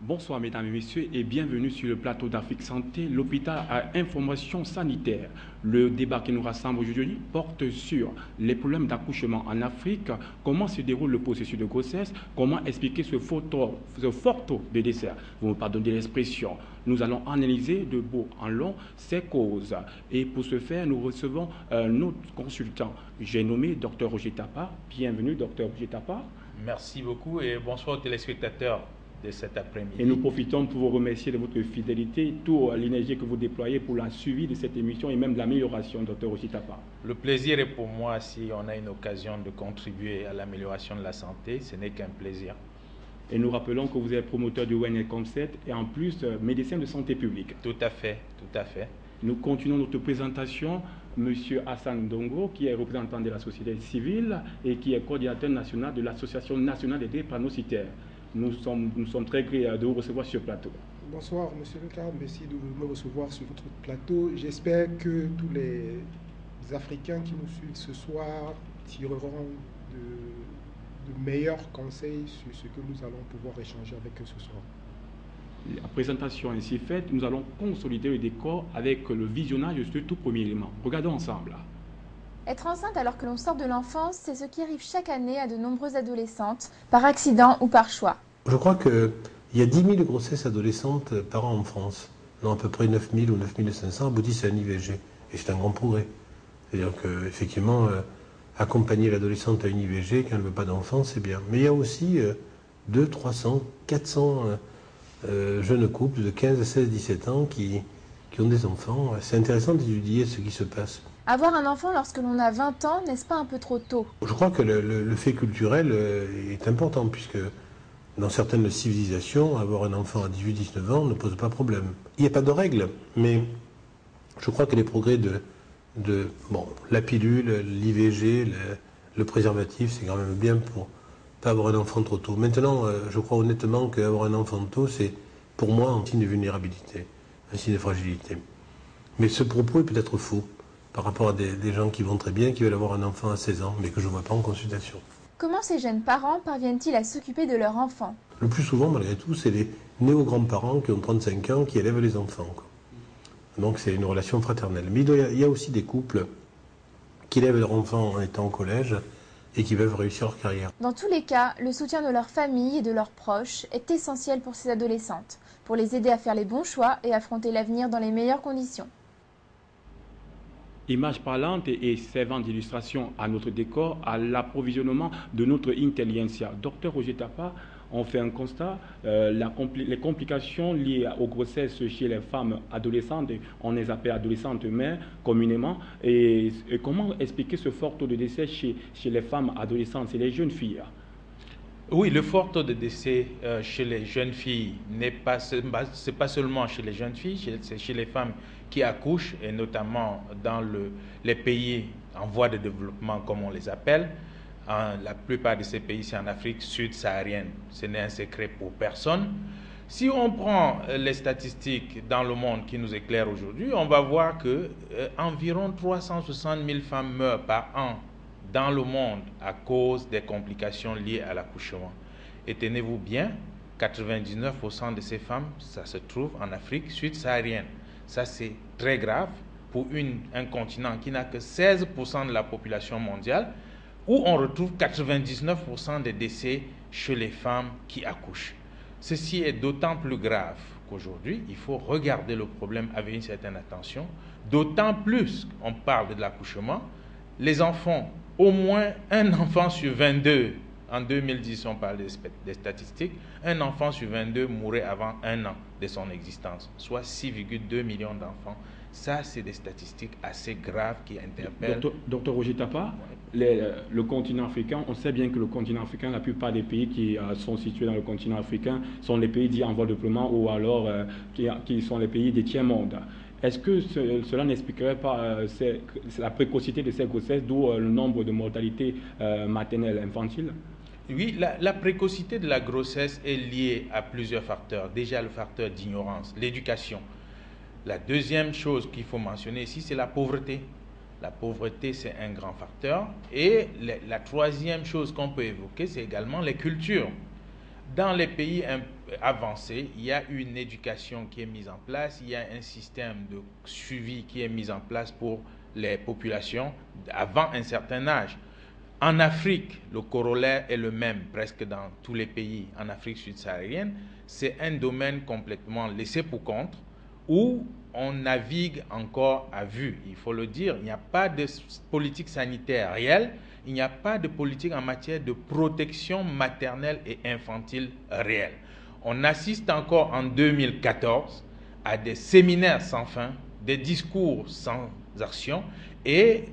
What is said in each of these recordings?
Bonsoir mesdames et messieurs et bienvenue sur le plateau d'Afrique Santé, l'hôpital à information sanitaire. Le débat qui nous rassemble aujourd'hui porte sur les problèmes d'accouchement en Afrique, comment se déroule le processus de grossesse, comment expliquer ce fort taux de décès. Vous me pardonnez l'expression. Nous allons analyser de beau en long ces causes. Et pour ce faire, nous recevons notre consultant. J'ai nommé Dr Roger Tapa. Bienvenue Dr Roger Tapa. Merci beaucoup et bonsoir aux téléspectateurs de cet après-midi. Et nous profitons pour vous remercier de votre fidélité, toute l'énergie que vous déployez pour la suivi de cette émission et même de l'amélioration, Dr Roger Tapa. Le plaisir est pour moi si on a une occasion de contribuer à l'amélioration de la santé, ce n'est qu'un plaisir. Et nous rappelons que vous êtes promoteur du ONL Concept et en plus médecin de santé publique. Tout à fait, tout à fait. Nous continuons notre présentation. Monsieur Hassan Dongo, qui est représentant de la société civile et qui est coordinateur national de l'Association nationale des drépanocytaires. Nous sommes très grés de vous recevoir sur le plateau. Bonsoir, monsieur le cadre. Merci de me recevoir sur votre plateau. J'espère que tous les Africains qui nous suivent ce soir tireront de meilleurs conseils sur ce que nous allons pouvoir échanger avec eux ce soir. La présentation ainsi faite, nous allons consolider le décor avec le visionnage de ce tout premier élément. Regardons ensemble. Être enceinte alors que l'on sort de l'enfance, c'est ce qui arrive chaque année à de nombreuses adolescentes, par accident ou par choix. Je crois qu'il y a 10 000 grossesses adolescentes par an en France, dont à peu près 9 000 ou 9 500 aboutissent à un IVG. Et c'est un grand progrès. C'est-à-dire qu'effectivement, accompagner l'adolescente à une IVG, quand elle ne veut pas d'enfant, c'est bien. Mais il y a aussi 200, 300, 400 jeunes couples de 15, 16, 17 ans qui ont des enfants. C'est intéressant d'étudier ce qui se passe. Avoir un enfant lorsque l'on a 20 ans, n'est-ce pas un peu trop tôt? Je crois que le fait culturel est important, puisque dans certaines civilisations, avoir un enfant à 18-19 ans ne pose pas problème. Il n'y a pas de règle, mais je crois que les progrès la pilule, l'IVG, le préservatif, c'est quand même bien pour pas avoir un enfant trop tôt. Maintenant, je crois honnêtement qu'avoir un enfant tôt, c'est pour moi un signe de vulnérabilité, un signe de fragilité. Mais ce propos est peut-être faux par rapport à des gens qui vont très bien, qui veulent avoir un enfant à 16 ans, mais que je ne vois pas en consultation. Comment ces jeunes parents parviennent-ils à s'occuper de leur enfant? Le plus souvent, malgré tout, c'est les néo-grands-parents qui ont 35 ans qui élèvent les enfants, quoi. Donc c'est une relation fraternelle. Mais il y a aussi des couples qui élèvent leurs enfants en étant au collège et qui peuvent réussir leur carrière. Dans tous les cas, le soutien de leur famille et de leurs proches est essentiel pour ces adolescentes, pour les aider à faire les bons choix et affronter l'avenir dans les meilleures conditions. Image parlante et servant d'illustration à notre décor, à l'approvisionnement de notre intelligentsia. Docteur Roger Tapa, on fait un constat, les complications liées aux grossesses chez les femmes adolescentes, on les appelle adolescentes mères communément, et comment expliquer ce fort taux de décès chez les femmes adolescentes, c'est les jeunes filles? Oui, le fort taux de décès chez les jeunes filles c'est pas seulement chez les jeunes filles, c'est chez les femmes qui accouchent, et notamment dans les pays en voie de développement, comme on les appelle. La plupart de ces pays, c'est en Afrique subsaharienne. Ce n'est un secret pour personne. Si on prend les statistiques dans le monde qui nous éclairent aujourd'hui, on va voir que environ 360 000 femmes meurent par an dans le monde à cause des complications liées à l'accouchement. Et tenez-vous bien, 99% de ces femmes, ça se trouve en Afrique subsaharienne. Ça, c'est très grave pour un continent qui n'a que 16% de la population mondiale, où on retrouve 99% des décès chez les femmes qui accouchent. Ceci est d'autant plus grave qu'aujourd'hui, il faut regarder le problème avec une certaine attention, d'autant plus qu'on parle de l'accouchement. Les enfants, au moins un enfant sur 22, en 2010 on parle des statistiques, un enfant sur 22 mourait avant 1 an de son existence, soit 6,2 millions d'enfants. Ça, c'est des statistiques assez graves qui interpellent. Docteur Roger Tapa, le continent africain, on sait bien que le continent africain, la plupart des pays qui sont situés dans le continent africain sont les pays dits en voie de développement ou alors qui sont les pays des tiers-monde. Est-ce que cela n'expliquerait pas la précocité de ces grossesses, d'où le nombre de mortalités maternelles infantiles? Oui, la précocité de la grossesse est liée à plusieurs facteurs. Déjà, le facteur d'ignorance, l'éducation. La deuxième chose qu'il faut mentionner ici, c'est la pauvreté. La pauvreté, c'est un grand facteur. Et la troisième chose qu'on peut évoquer, c'est également les cultures. Dans les pays avancé, il y a une éducation qui est mise en place, il y a un système de suivi qui est mis en place pour les populations avant un certain âge. En Afrique, le corollaire est le même presque dans tous les pays en Afrique subsaharienne. C'est un domaine complètement laissé pour compte où on navigue encore à vue. Il faut le dire, il n'y a pas de politique sanitaire réelle, il n'y a pas de politique en matière de protection maternelle et infantile réelle. On assiste encore en 2014 à des séminaires sans fin, des discours sans action et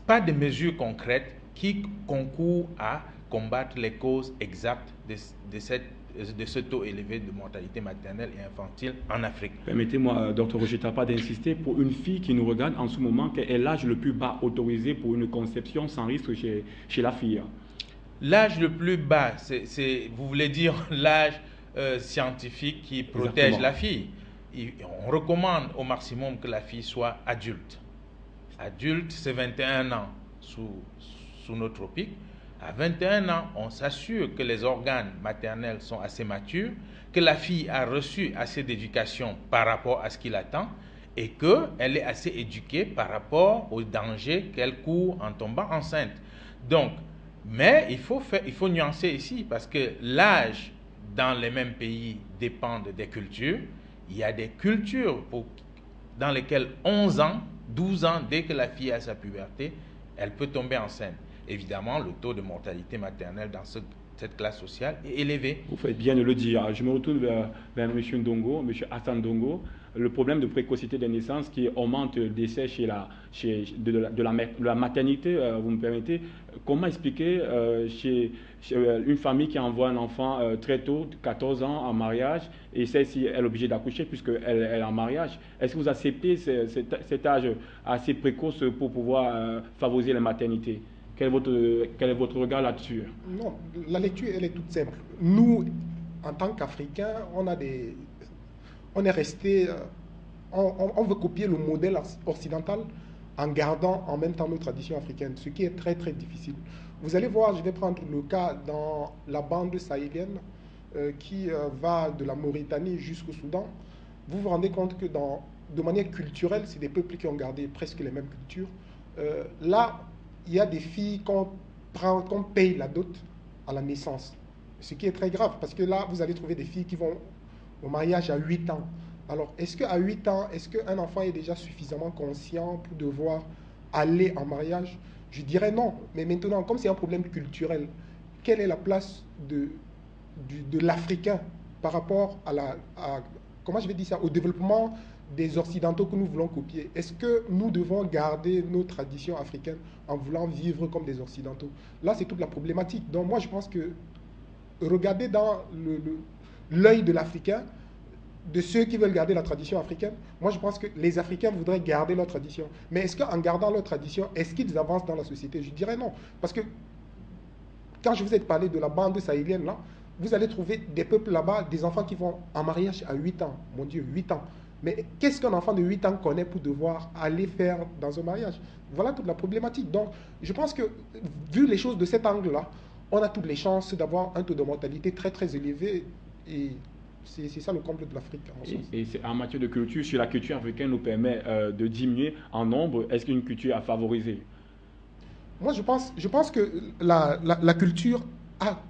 pas de mesures concrètes qui concourent à combattre les causes exactes de ce taux élevé de mortalité maternelle et infantile en Afrique. Permettez-moi, Dr Roger Tapa, d'insister pour une fille qui nous regarde en ce moment, quel est l'âge le plus bas autorisé pour une conception sans risque chez la fille? L'âge le plus bas, vous voulez dire l'âge scientifique qui protège la fille. On recommande au maximum que la fille soit adulte. Adulte, c'est 21 ans sous nos tropiques. À 21 ans, on s'assure que les organes maternels sont assez matures, que la fille a reçu assez d'éducation par rapport à ce qu'il attend et qu'elle est assez éduquée par rapport aux dangers qu'elle court en tombant enceinte. Donc, mais il faut nuancer ici parce que l'âge dans les mêmes pays dépend des cultures. Il y a des cultures dans lesquelles 11 ans, 12 ans, dès que la fille a sa puberté, elle peut tomber enceinte. Évidemment, le taux de mortalité maternelle dans cette classe sociale est élevé. Vous faites bien de le dire. Je me retourne vers M. Ndongo, M. Hassan Ndongo. Le problème de précocité des naissances qui augmente le décès de la maternité, vous me permettez, comment expliquer chez une famille qui envoie un enfant très tôt, 14 ans, en mariage, et celle-ci est obligée d'accoucher puisqu'elle est en mariage? Est-ce que vous acceptez cet âge assez précoce pour pouvoir favoriser la maternité? Quel est votre regard là-dessus? Non, la lecture, elle est toute simple. Nous, en tant qu'Africains, on est resté, on veut copier le modèle occidental en gardant en même temps nos traditions africaines, ce qui est très très difficile. Vous allez voir, je vais prendre le cas dans la bande sahélienne qui va de la Mauritanie jusqu'au Soudan. Vous vous rendez compte que de manière culturelle, c'est des peuples qui ont gardé presque les mêmes cultures. Là, il y a des filles qu'on paye la dot à la naissance, ce qui est très grave parce que là, vous allez trouver des filles qui vont au mariage à 8 ans. Alors, est-ce qu'à 8 ans, est-ce qu'un enfant est déjà suffisamment conscient pour devoir aller en mariage? Je dirais non. Mais maintenant, comme c'est un problème culturel, quelle est la place de l'Africain par rapport comment je vais dire ça, au développement des Occidentaux que nous voulons copier? Est-ce que nous devons garder nos traditions africaines en voulant vivre comme des Occidentaux? Là, c'est toute la problématique. Donc moi, je pense que regarder dans l'œil de l'Africain, de ceux qui veulent garder la tradition africaine, moi je pense que les Africains voudraient garder leur tradition. Mais est-ce qu'en gardant leur tradition, est-ce qu'ils avancent dans la société? Je dirais non. Parce que quand je vous ai parlé de la bande sahélienne, là, vous allez trouver des peuples là-bas, des enfants qui vont en mariage à 8 ans. Mon Dieu, 8 ans. Mais qu'est-ce qu'un enfant de 8 ans connaît pour devoir aller faire dans un mariage? Voilà toute la problématique. Donc, je pense que, vu les choses de cet angle-là, on a toutes les chances d'avoir un taux de mortalité très très élevé. Et c'est ça le comble de l'Afrique. Et en matière de culture, si la culture africaine nous permet de diminuer en nombre, est-ce qu'une culture à favoriser? Moi, je pense que la culture a...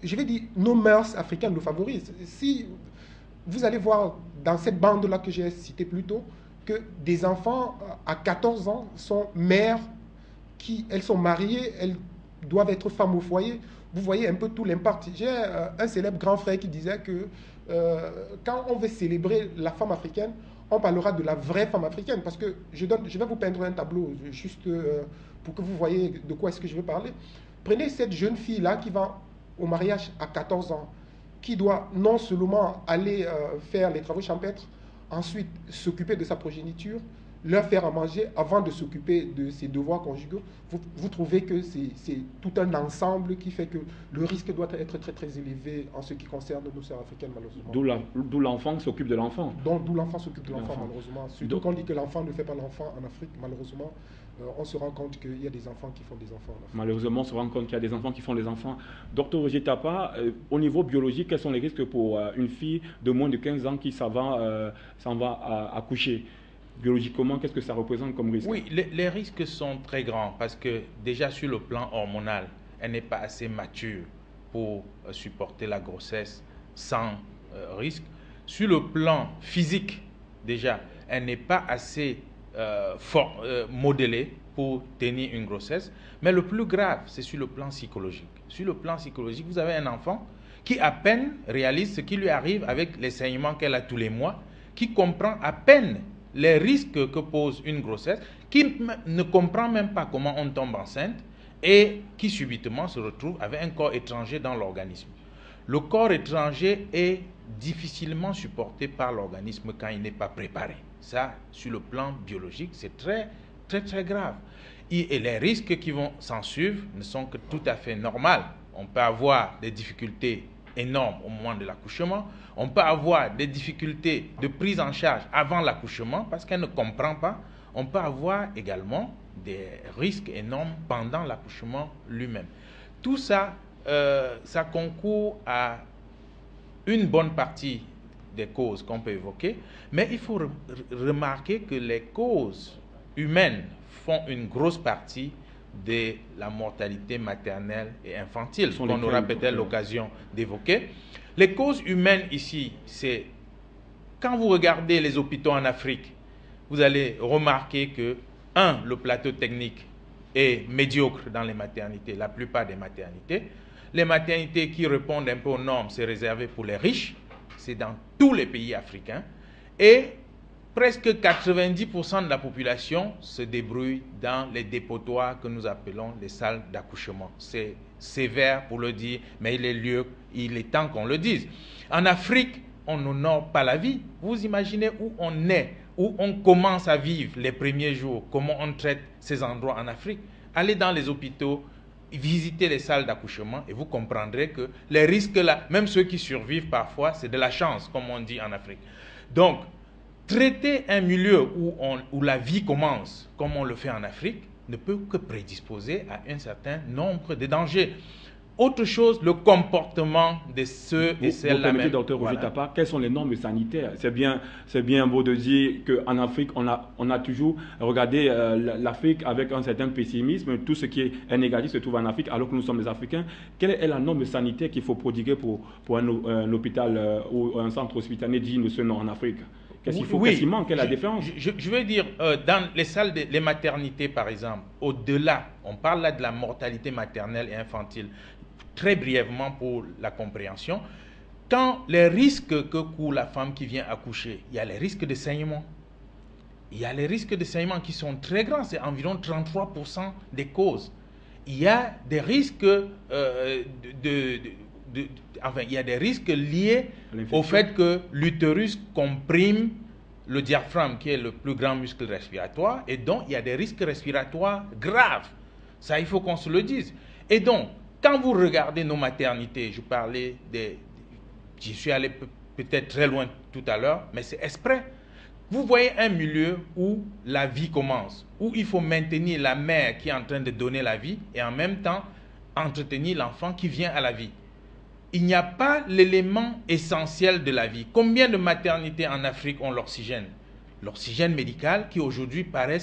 Je vais dire, nos mœurs africaines nous favorisent. Si vous allez voir dans cette bande-là que j'ai citée plus tôt, que des enfants à 14 ans sont mères, elles sont mariées, elles doivent être femmes au foyer. Vous voyez un peu tout l'impact. J'ai un célèbre grand frère qui disait que quand on veut célébrer la femme africaine, on parlera de la vraie femme africaine. Parce que je vais vous peindre un tableau, juste pour que vous voyez de quoi est-ce que je veux parler. Prenez cette jeune fille-là qui va au mariage à 14 ans, qui doit non seulement aller faire les travaux champêtres, ensuite s'occuper de sa progéniture, leur faire à manger avant de s'occuper de ses devoirs conjugaux. Vous trouvez que c'est tout un ensemble qui fait que le risque doit être très très élevé en ce qui concerne nos sœurs africaines, malheureusement. D'où l'enfant s'occupe de l'enfant. Donc d'où l'enfant s'occupe de l'enfant, malheureusement. Surtout qu'on dit que l'enfant ne fait pas l'enfant en Afrique, malheureusement. on se rend compte qu'il y a des enfants qui font des enfants. Malheureusement, on se rend compte qu'il y a des enfants qui font des enfants. Docteur Roger Tapa, au niveau biologique, quels sont les risques pour une fille de moins de 15 ans qui s'en va accoucher? Biologiquement, qu'est-ce que ça représente comme risque? Oui, les risques sont très grands parce que déjà sur le plan hormonal, elle n'est pas assez mature pour supporter la grossesse sans risque. Sur le plan physique, déjà, elle n'est pas assez modelée pour tenir une grossesse. Mais le plus grave, c'est sur le plan psychologique. Sur le plan psychologique, vous avez un enfant qui à peine réalise ce qui lui arrive avec les saignements qu'elle a tous les mois, qui comprend à peine les risques que pose une grossesse, qui ne comprend même pas comment on tombe enceinte et qui subitement se retrouve avec un corps étranger dans l'organisme. Le corps étranger est difficilement supporté par l'organisme quand il n'est pas préparé. Ça, sur le plan biologique, c'est très, très, très grave. Et les risques qui vont s'en suivre ne sont que tout à fait normaux. On peut avoir des difficultés énormes au moment de l'accouchement. On peut avoir des difficultés de prise en charge avant l'accouchement parce qu'elle ne comprend pas. On peut avoir également des risques énormes pendant l'accouchement lui-même. Tout ça, ça concourt à une bonne partie des causes qu'on peut évoquer, mais il faut remarquer que les causes humaines font une grosse partie de la mortalité maternelle et infantile, qu'on aura peut-être l'occasion d'évoquer. Les causes humaines ici, c'est quand vous regardez les hôpitaux en Afrique, vous allez remarquer que, le plateau technique est médiocre dans les maternités, la plupart des maternités. Les maternités qui répondent un peu aux normes, c'est réservé pour les riches, c'est dans tous les pays africains. Et presque 90% de la population se débrouille dans les dépotoirs que nous appelons les salles d'accouchement. C'est sévère pour le dire, mais il est temps qu'on le dise. En Afrique, on n'honore pas la vie. Vous imaginez où on est, où on commence à vivre les premiers jours, comment on traite ces endroits en Afrique. Allez dans les hôpitaux, visitez les salles d'accouchement et vous comprendrez que les risques là, même ceux qui survivent parfois, c'est de la chance, comme on dit en Afrique. Donc, traiter un milieu où la vie commence, comme on le fait en Afrique, ne peut que prédisposer à un certain nombre de dangers. Autre chose, le comportement de ceux et celles-là même. Docteur Roger Tapa, quelles sont les normes sanitaires? C'est bien beau de dire qu'en Afrique, on a toujours regardé l'Afrique avec un certain pessimisme. Tout ce qui est négatif se trouve en Afrique, alors que nous sommes les Africains. Quelle est la norme sanitaire qu'il faut prodiguer pour un hôpital ou un centre hospitalier digne de ce nom en Afrique? Qu'est-ce qu'il faut, qu'est-ce qui manque? Quelle est la différence? Je veux dire, dans les salles, les maternités par exemple, au-delà, on parle là de la mortalité maternelle et infantile. Très brièvement pour la compréhension, quand les risques que court la femme qui vient accoucher, il y a les risques de saignement. Il y a les risques de saignement qui sont très grands, c'est environ 33% des causes. Il y a des risques il y a des risques liés au fait que l'utérus comprime le diaphragme, qui est le plus grand muscle respiratoire, et donc il y a des risques respiratoires graves. Ça, il faut qu'on se le dise. Et donc, quand vous regardez nos maternités, j'y suis allé peut-être très loin tout à l'heure, mais c'est exprès. Vous voyez un milieu où la vie commence, où il faut maintenir la mère qui est en train de donner la vie et en même temps entretenir l'enfant qui vient à la vie. Il n'y a pas l'élément essentiel de la vie. Combien de maternités en Afrique ont l'oxygène? L'oxygène médical qui aujourd'hui paraît